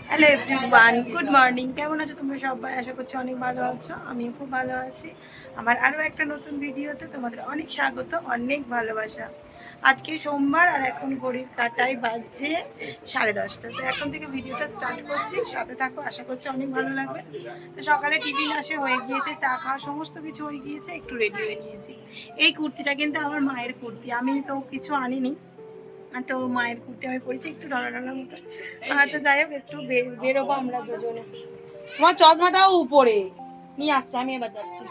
Hello everyone, good morning. কেমন আছো তোমরা সবাই? আশা করছি অনেক ভালো আছো। আমিও খুব ভালো আছি। আমার আরও একটা নতুন ভিডিওতে তোমাদের অনেক স্বাগত, অনেক ভালোবাসা। আজকে সোমবার আর এখন ঘড়ির কাঁটায় বাজছে 10:30। তো এখন থেকে ভিডিওটা স্টার্ট করছি, সাথে থাকো। আশা করছি অনেক ভালো লাগবে। তো সকালে টিফিন আসে হয়ে গিয়েছে, চা খাওয়া সমস্ত কিছু হয়ে গিয়েছে, একটু রেডি হয়ে নিয়েছি। এই কুর্তিটা কিন্তু আমার মায়ের কুর্তি, আমি তো কিছু আনিনি। তো মায়ের কুর্তি আমি পরেছি, একটু ঢলা ঢলা মতো। তো যাই হোক, একটু বেরোবো আমরা দুজনে। তোমার চশমাটাও উপরে নিয়ে আসছে, আমি এবার যাচ্ছি।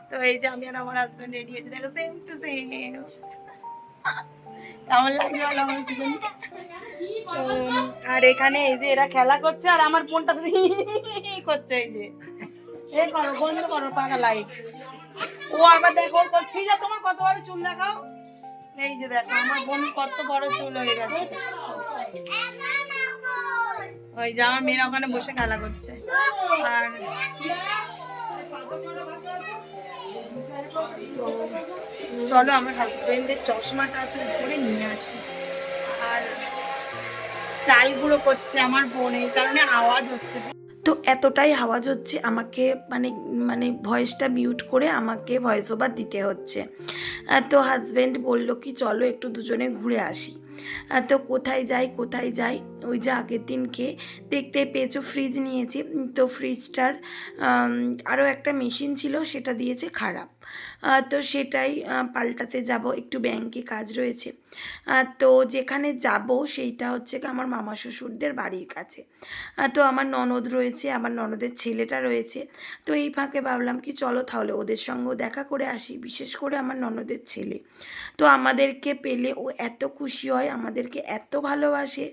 তো এই যে আমি আর আমার হাজব্যান্ড রেডি হয়েছি, দেখো সেম টু সেম। কেমন লাগলো বলো আমার দুজনকে? তো আর এখানে এই যে এরা খেলা করছে, আর আমার ফোনটা করছে। এই যে এ করো, বন্ধ করো পাকা লাইট। ও আবার দেখো, তোমার কত বড় চুল দেখাও। এই যে দেখো আমার বোন কত বড় চুল হয়ে গেছে। ওই যে আমার মেয়েরা ওখানে বসে খেলা করছে। আর চলো আমার হাজবেন্ডের চশমাটা আছে উপরে নিয়ে আসি। আর চাল গুঁড়ো করছে আমার বোন, এই কারণে আওয়াজ হচ্ছে। তো এতটাই আওয়াজ হচ্ছে, আমাকে মানে মানে ভয়েসটা মিউট করে আমাকে ভয়েস ওভার দিতে হচ্ছে। তো হাজব্যান্ড বলল কি চলো একটু দুজনে ঘুরে আসি। তো কোথায় যাই, ওই যে আগের দিনকে দেখতে পেয়েছো ফ্রিজ নিয়েছি। তো ফ্রিজটার আরও একটা মেশিন ছিল, সেটা দিয়েছে খারাপ। তো সেটাই পাল্টাতে যাব, একটু ব্যাংকে কাজ রয়েছে। তো যেখানে যাব সেইটা হচ্ছে আমার মামা শ্বশুরদের বাড়ির কাছে। তো আমার ননদ রয়েছে, আমার ননদের ছেলেটা রয়েছে। তো এই ফাঁকে ভাবলাম কি চলো তাহলে ওদের সঙ্গেও দেখা করে আসি, বিশেষ করে আমার ননদের ছেলে। তো আমাদেরকে পেলে ও এত খুশি হয়, আমাদেরকে এত ভালোবাসে।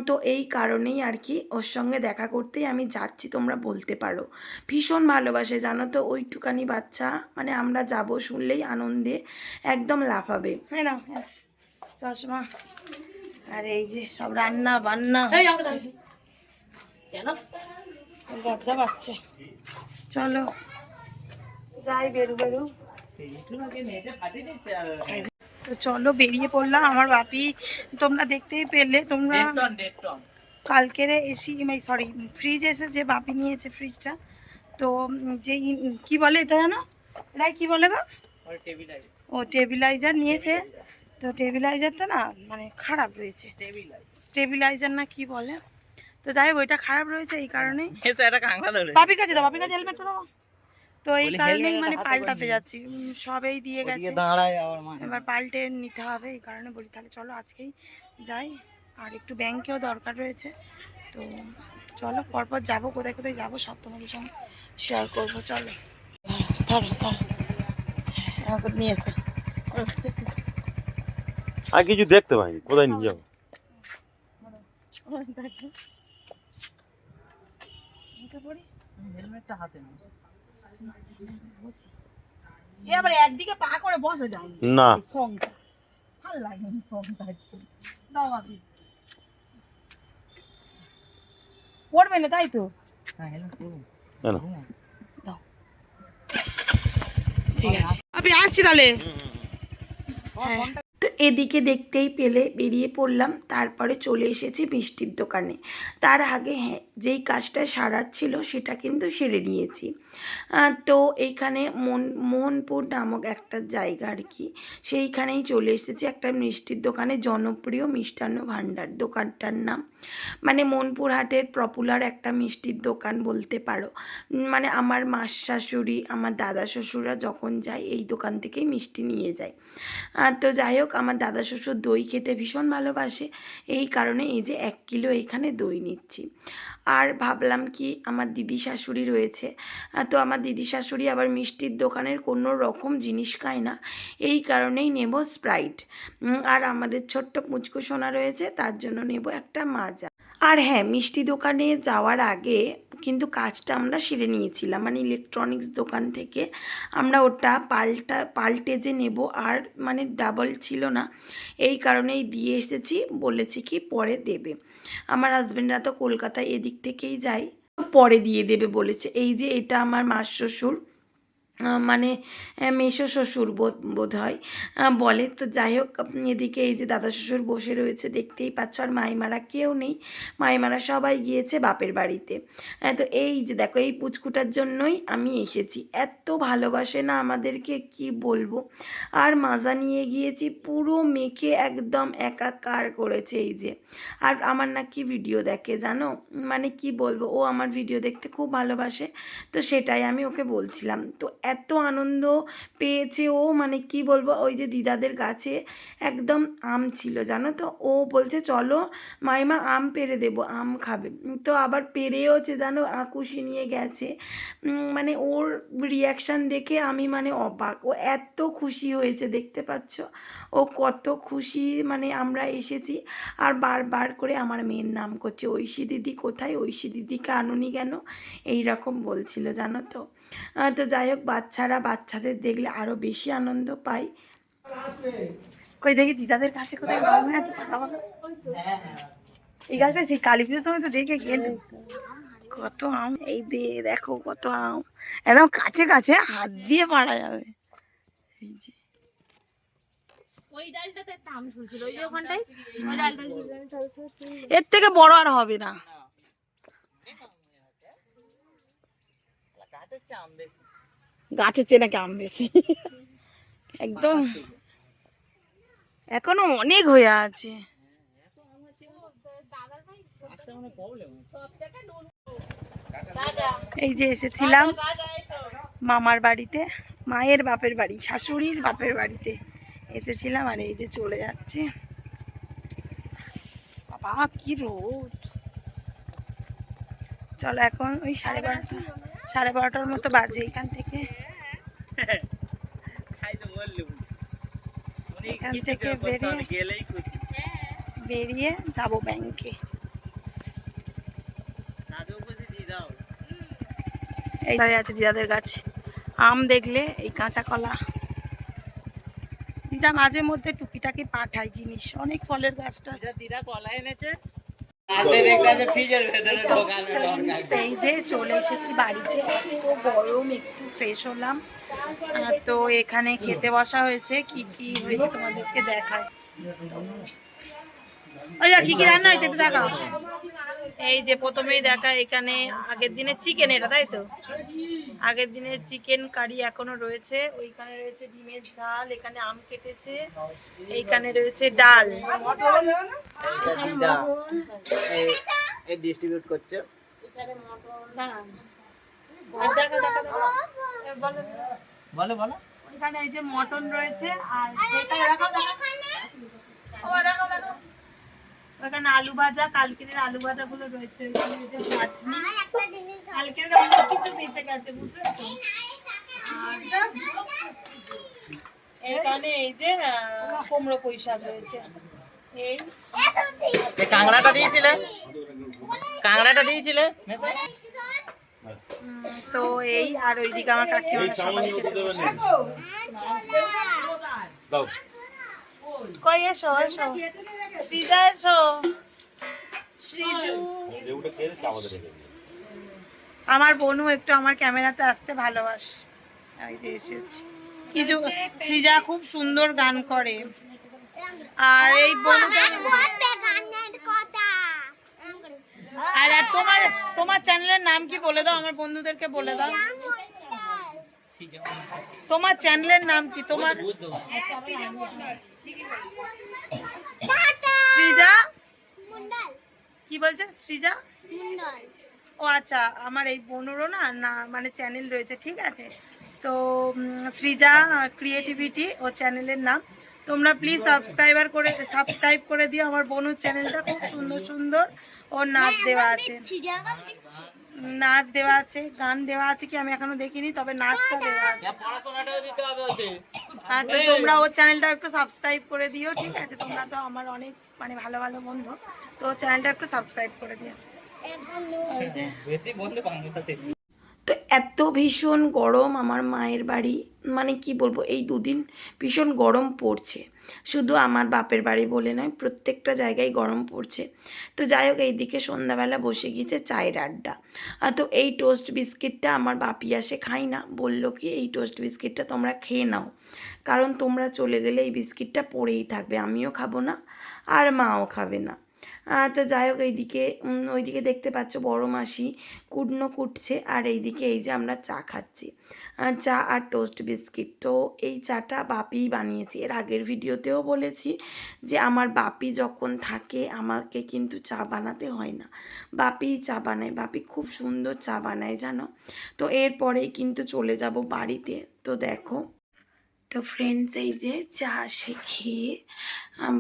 তো এই কারণেই আর কি ওর সঙ্গে দেখা করতেই আমি যাচ্ছি, তোমরা বলতে পারো। ভীষণ ভালোবাসে জানো তো, ওইটুকানি বাচ্চা, মানে আমরা যাব শুনলেই আনন্দে একদম লাফাবে। হ্যাঁ না চশমা। আর এই যে সব রান্না বান্না কেন বাচ্চা বাচ্চা। চলো যাই, বেরু। তো চলো বেরিয়ে পড়লাম। আমার বাপি তোমরা দেখতেই পেলে, তোমরা কালকের এসি সরি ফ্রিজ এসে যে বাপি নিয়েছে ফ্রিজটা। তো যে কি বলে এটা জানো, এটাই কি বলে গো? ও টেবিলাইজার নিয়েছে। তো টেবিলাইজারটা না মানে খারাপ রয়েছে, স্টেবিলাইজার না কি বলে। তো যাই হোক ওইটা খারাপ রয়েছে, এই কারণে বাপির কাছে দাও, বাপির কাছে হেলমেটটা দাও। তো এই কারণেই মানে পাল্টাতে যাচ্ছি, সবেই দিয়ে গেছে, এবার পাল্টে নিতে হবে। এই কারণে বলি তাহলে চলো আজকেই যাই। আর একটু ব্যাংকেও দরকার রয়েছে। তো চলো পরপর যাবো, কোথায় যাবো সব তোমাদের সঙ্গে শেয়ার করবো। চলো আমাকে নিয়েছে। আর কিছু দেখতে পাইনি, কোথায় নিয়ে যাবো? হেলমেটটা হাতে এবার একদিকে পা করে বসে যায় না, সঙ্গটা ভালো লাগে না, সঙ্গটা দাও আপনি পড়বে না তাই তো। হ্যাঁ হেলমেট পরবো, দাও ঠিক আছে আপনি আসছি তাহলে। হ্যাঁ তো এদিকে দেখতেই পেলে বেরিয়ে পড়লাম, তারপরে চলে এসেছি মিষ্টির দোকানে। তার আগে হ্যাঁ, যেই কাজটা সারার ছিল সেটা কিন্তু সেরে নিয়েছি। তো এইখানে মোহনপুর নামক একটা জায়গা আর কি, সেইখানেই চলে এসেছি একটা মিষ্টির দোকানে, জনপ্রিয় মিষ্টান্ন ভাণ্ডার দোকানটার নাম। মানে মনপুর হাটের পপুলার একটা মিষ্টির দোকান বলতে পারো। মানে আমার মাস শাশুড়ি, আমার দাদা শ্বশুররা যখন যায় এই দোকান থেকেই মিষ্টি নিয়ে যায়। তো যাই হোক আমার দাদা শ্বশুর দই খেতে ভীষণ ভালোবাসে, এই কারণে এই যে 1 কিলো এখানে দই নিচ্ছি। আর ভাবলাম কি আমার দিদি শাশুড়ি রয়েছে, তো আমার দিদি শাশুড়ি আবার মিষ্টির দোকানের কোনো রকম জিনিস খায় না, এই কারণেই নেব স্প্রাইট। আর আমাদের ছোট্ট পুচকু সোনা রয়েছে, তার জন্য নেব একটা মাজা। আর হ্যাঁ, মিষ্টি দোকানে যাওয়ার আগে কিন্তু কাজটা আমরা সেরে নিয়েছিলাম, মানে ইলেকট্রনিক্স দোকান থেকে আমরা ওটা পাল্টে যে নেব, আর মানে ডাবল ছিল না, এই কারণেই দিয়ে এসেছি, বলেছি কি পরে দেবে। আমার হাজব্যান্ডরা তো কলকাতায় এদিক থেকেই যায়, পরে দিয়ে দেবে বলেছে। এই যে এটা আমার মাস শ্বশুর, মানে মেসো শ্বশুর বোধ হয় বলে। তো যাই হোক, এদিকে এই যে দাদা শ্বশুর বসে রয়েছে দেখতেই পাচ্ছ, আর মাইমারা কেউ নেই, মাইমারা সবাই গিয়েছে বাপের বাড়িতে। তো এই যে দেখো, এই পুচকুটার জন্যই আমি এসেছি, এত ভালোবাসে না আমাদেরকে কি বলবো। আর মাজা নিয়ে গিয়েছি, পুরো মেখে একদম একাকার করেছে এই যে। আর আমার নাকি ভিডিও দেখে জানো, মানে কি বলবো, ও আমার ভিডিও দেখতে খুব ভালোবাসে। তো সেটাই আমি ওকে বলছিলাম, তো এত আনন্দ পেয়েছে ও, মানে কি বলবো, ওই যে দিদাদের গাছে একদম আম ছিল জানো তো, ও বলছে চলো মাইমা আম পেড়ে দেবো, আম খাবে। তো আবার পেড়েওছে জানো, আকুশি নিয়ে গেছে। মানে ওর রিয়াকশান দেখে আমি মানে অবাক, ও এত খুশি হয়েছে দেখতে পাচ্ছ, ও কত খুশি, মানে আমরা এসেছি। আর বারবার করে আমার মেয়ের নাম করছে, ঐশী দিদি কোথায়, ঐশী দিদিকে আনুনি কেন, এই রকম বলছিল জানো তো। তো যাই হোক, বাচ্চাদের দেখলে আরও বেশি আনন্দ পাই। কই দেখি দিদাদের কাছে কোথায় আম আছে, বাবা এই গাছটা সেই কালী পুজোর সময় তো দেখে গেলে কত আম, এই দেখো কত আম, একদম কাছে কাছে হাত দিয়ে পাড়া যাবে। এই যে এর থেকে বড় আর হবে না, গাছের চেয়ে নাকি আম বেশি একদম, এখনো অনেক হয়ে আছে। এই যে এসেছিলাম মামার বাড়িতে, মায়ের বাপের বাড়ি, শাশুড়ির বাপের বাড়িতে এসেছিলাম, আর এই যে চলে যাচ্ছে। বাবা কি রোদ, চলো এখন ওই 12:30 মতো বাজে, এখান থেকে বেরিয়ে যাবো ব্যাংকে। এই আছে দিদাদের গাছ, আম দেখলে এই কাঁচা কলা, দিদা মাঝে মধ্যে টুকিটাকি পাঠায় জিনিস, অনেক ফলের গাছটা দিদা কলা এনেছে। সেই যে চলে এসেছি বাড়িতে, তো গরম, একটু ফ্রেশ হলাম। তো এখানে খেতে বসা হয়েছে, কি কি হয়েছে তোমাদেরকে দেখায়। ওই কি কি রান্না হয়েছে একটু দেখাও। এই যে প্রথমেই দেখা, এখানে আগের দিনের চিকেন, এটা তাই তো, আগের দিনের চিকেন কারি এখনো রয়েছে, ওইখানে রয়েছে ডিমের ঝাল, এখানে আম কেটেছে, এইখানে রয়েছে ডাল, ডিস্ট্রিবিউট করছে। বলো বলো, ওইখানে এই যে মটন রয়েছে, আর ওখানে আলু ভাজা, কালকের আলু ভাজা গুলো রয়েছে, কালকের অনেক কিছু বেঁচে গেছে বুঝলে তো। এখানে এই যে কুমড়ো পুঁই শাক রয়েছে, এই কাঁকড়াটা দিয়েছিলে, কাঁকড়াটা দিয়েছিলে তো এই, আর ওইদিকে আমার কাকিমারা সবাই খেতে বসেছে। কই এসো এসো, শ্রীজা এসো, শ্রীজু, আমার বোনু একটু আমার ক্যামেরাতে আসতে ভালোবাসে, এই যে এসেছি। কিছু শ্রীজা খুব সুন্দর গান করে, আর এই বোনটা, আর তোমার চ্যানেলের নাম কি বলে দাও, আমার বন্ধুদেরকে বলে দাও তোমার চ্যানেলের নাম কি, তোমার শ্রীজা কি বলছে, শ্রীজা ও আচ্ছা, আমার এই বোনেরও না মানে চ্যানেল রয়েছে, ঠিক আছে। তো শ্রীজা ক্রিয়েটিভিটি ও চ্যানেলের নাম, তোমরা প্লিজ সাবস্ক্রাইব করে দিও আমার বোনুর চ্যানেলটা, খুব সুন্দর সুন্দর ওর নাচ দেওয়া আছে, গান দেওয়া আছে, কি আমি এখনো দেখিনি, তবে নাচটা দেওয়া আছে। তো তোমরা ওর চ্যানেলটা একটু সাবস্ক্রাইব করে দিও, ঠিক আছে, তোমরা তো আমার অনেক মানে ভালো ভালো বন্ধু, তো চ্যানেলটা একটু সাবস্ক্রাইব করে দিও। তো এত ভীষণ গরম আমার মায়ের বাড়ি, মানে কি বলবো, এই দুদিন ভীষণ গরম পড়ছে, শুধু আমার বাপের বাড়ি বলে নয়, প্রত্যেকটা জায়গায় গরম পড়ছে। তো যাই হোক, এইদিকে সন্ধ্যাবেলা বসে গিয়েছে চায়ের আড্ডা। তো এই টোস্ট বিস্কিটটা আমার বাপি আসে খাই না, বললো কি এই টোস্ট বিস্কিটটা তোমরা খেয়ে নাও, কারণ তোমরা চলে গেলে এই বিস্কিটটা পড়েই থাকবে, আমিও খাবো না আর মাও খাবে না। তো যাই হোক, এইদিকে ওইদিকে দেখতে পাচ্ছ বড় মাসি কুটনো কুটছে, আর এইদিকে এই যে আমরা চা খাচ্ছি, চা আর টোস্ট বিস্কিট। তো এই চাটা বাপিই বানিয়েছি, এর আগের ভিডিওতেও বলেছি যে আমার বাপি যখন থাকে আমাকে কিন্তু চা বানাতে হয় না, বাপিই চা বানায়, বাপি খুব সুন্দর চা বানায় জানো। তো এরপরেই কিন্তু চলে যাব বাড়িতে। তো দেখো, তো ফ্রেন্ডস, এই যে চা সে খেয়ে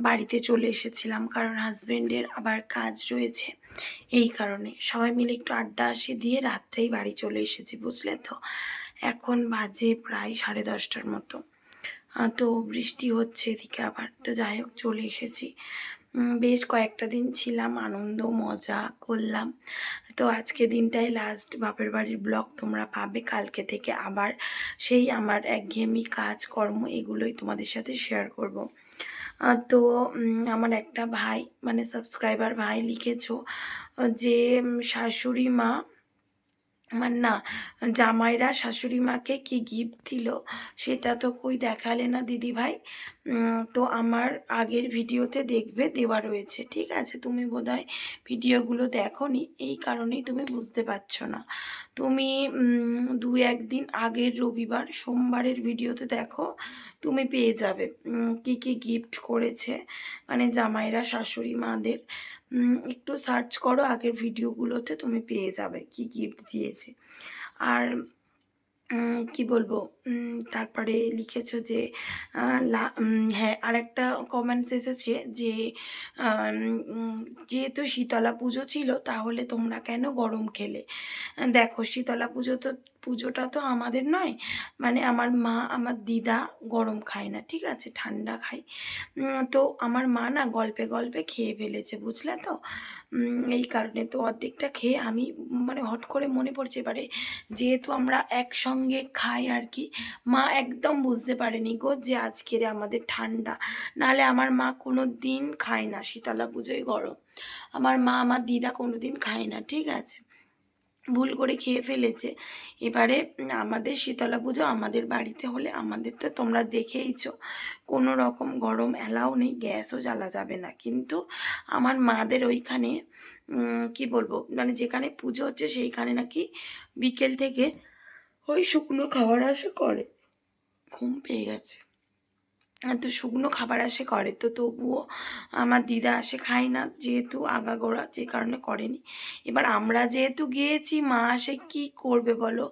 বাড়িতে চলে এসেছিলাম, কারণ হাজব্যান্ডের আবার কাজ রয়েছে, এই কারণে সবাই মিলে একটু আড্ডা আসে দিয়ে রাত্রেই বাড়ি চলে এসেছি, বুঝলে তো। এখন বাজে প্রায় 10:30টার মতো। তো বৃষ্টি হচ্ছে এদিকে আবার। তো যাই হোক, চলে এসেছি। বেশ কয়েকটা দিন ছিলাম, আনন্দ মজা করলাম। তো আজকে দিনটাই লাস্ট বাপের বাড়ির ব্লগ তোমরা পাবে, কালকে থেকে আবার সেই আমার একঘেয়েমি কাজকর্ম এগুলোই তোমাদের সাথে শেয়ার করব। তো আমার একটা ভাই, মানে সাবস্ক্রাইবার ভাই লিখেছো যে শাশুড়ি মা, আমার না, জামাইরা শাশুড়ি মাকে কি গিফট দিল সেটা তো কই দেখালে না দিদি ভাই। তো আমার আগের ভিডিওতে দেখবে দেওয়া রয়েছে, ঠিক আছে? তুমি বোধহয় ভিডিওগুলো দেখোনি, এই কারণেই তুমি বুঝতে পারছো না। তুমি 2-1 দিন আগের রবিবার সোমবারের ভিডিওতে দেখো, তুমি পেয়ে যাবে কি কি গিফট করেছে, মানে জামাইরা শাশুড়ি মাদের। একটু সার্চ করো আগের ভিডিওগুলোতে, তুমি পেয়ে যাবে কি গিফট দিয়েছে। আর কি বলবো, তারপরে লিখেছো যে হ্যাঁ, আরেকটা কমেন্টস এসেছে যে যেহেতু শীতলা পুজো ছিল তাহলে তোমরা কেন গরম খেলে। দেখো, শীতলা পুজোটা তো আমাদের নয়, মানে আমার মা আমার দিদা গরম খায় না, ঠিক আছে, ঠান্ডা খায়। তো আমার মা না গল্পে গল্পে খেয়ে ফেলেছে, বুঝলে তো। এই কারণে তো অর্ধেকটা খেয়ে আমি, মানে হট করে মনে পড়ছে এবারে, যেহেতু আমরা একসঙ্গে খাই আর কি, মা একদম বুঝতে পারেনি গো যে আজকের আমাদের ঠান্ডা, নাহলে আমার মা কোনো দিন খায় না শীতলা পুজোয় গরম, আমার মা আমার দিদা কোনো দিন খায় না, ঠিক আছে, ভুল করে খেয়ে ফেলেছে। এবারে আমাদের শীতলা পুজো আমাদের বাড়িতে হলে, আমাদের তো তোমরা দেখেইছো কোনো রকম গরম অ্যালাউ নেই, গ্যাসও জ্বালা যাবে না, কিন্তু আমার মাদের ওইখানে কি বলবো, মানে যেখানে পুজো হচ্ছে সেইখানে নাকি বিকেল থেকে ওই শুকনো খাবার আসে করে, ঘুম পেয়ে গেছে, তো শুকনো খাবার আসে করে, তো তবুও আমার দিদা আসে খায় না, যেহেতু আগাগোড়া যে কারণে করেনি। এবার আমরা যেহেতু গিয়েছি, মা আসে কি করবে বলো,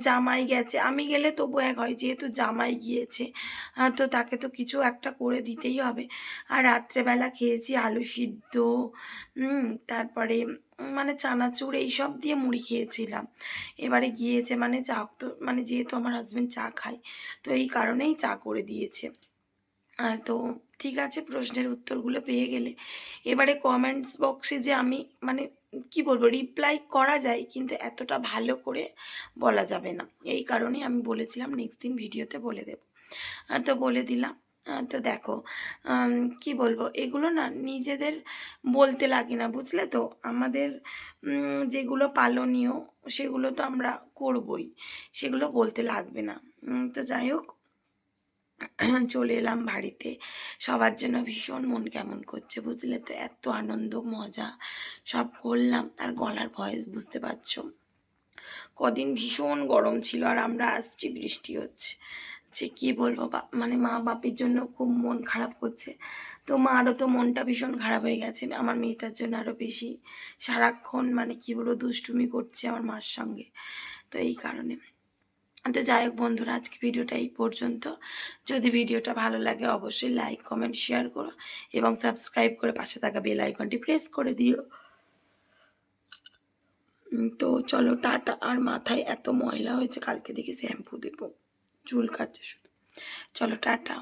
জামাই গেছে, আমি গেলে তবু এক হয়, যেহেতু জামাই গিয়েছে তো তাকে তো কিছু একটা করে দিতেই হবে। আর রাত্রেবেলা খেয়েছি আলু সিদ্ধ, তারপরে মানে চানাচুর এইসব দিয়ে মুড়ি খেয়েছিলাম। এবারে গিয়েছে মানে চা, তো মানে যেহেতু আমার হাজব্যান্ড চা খায়, তো এই কারণেই চা করে দিয়েছে। তো ঠিক আছে, প্রশ্নের উত্তরগুলো পেয়ে গেলে। এবারে কমেন্টস বক্সে যে আমি, মানে কি বলবো, রিপ্লাই করা যায় কিন্তু এতটা ভালো করে বলা যাবে না, এই কারণে আমি বলেছিলাম নেক্সট দিন ভিডিওতে বলে দেব। তো বলে দিলাম। তো দেখো, কি বলবো, এগুলো না নিজেদের বলতে লাগে না, বুঝলে তো, আমাদের যেগুলো পালনীয় সেগুলো তো আমরা করবই, সেগুলো বলতে লাগবে না। তো যাই হোক, চলে এলাম বাড়িতে, সবার জন্য ভীষণ মন কেমন করছে, বুঝলে তো, এত আনন্দ মজা সব করলাম, আর গলার ভয়েস বুঝতে পারছো, কদিন ভীষণ গরম ছিল আর আমরা আসছি বৃষ্টি হচ্ছে, যে কী বলবো, মানে মা বাপির জন্য খুব মন খারাপ করছে। তো মারও তো মনটা ভীষণ খারাপ হয়ে গেছে, আমার মেয়েটার জন্য আরও বেশি, সারাক্ষণ মানে কী বলবো দুষ্টুমি করছে আমার মার সঙ্গে, তো এই কারণে। তো যাই হোক বন্ধুরা, আজকে ভিডিওটা এই পর্যন্ত। যদি ভিডিওটা ভালো লাগে অবশ্যই লাইক কমেন্ট শেয়ার করো এবং সাবস্ক্রাইব করে পাশে থাকা বেল আইকনটি প্রেস করে দিও। তো চলো টাটা। আর মাথায় এত ময়লা হয়েছে, কালকে দেখি শ্যাম্পু দেবো, চুল কাটছে শুধু। চলো টাটা।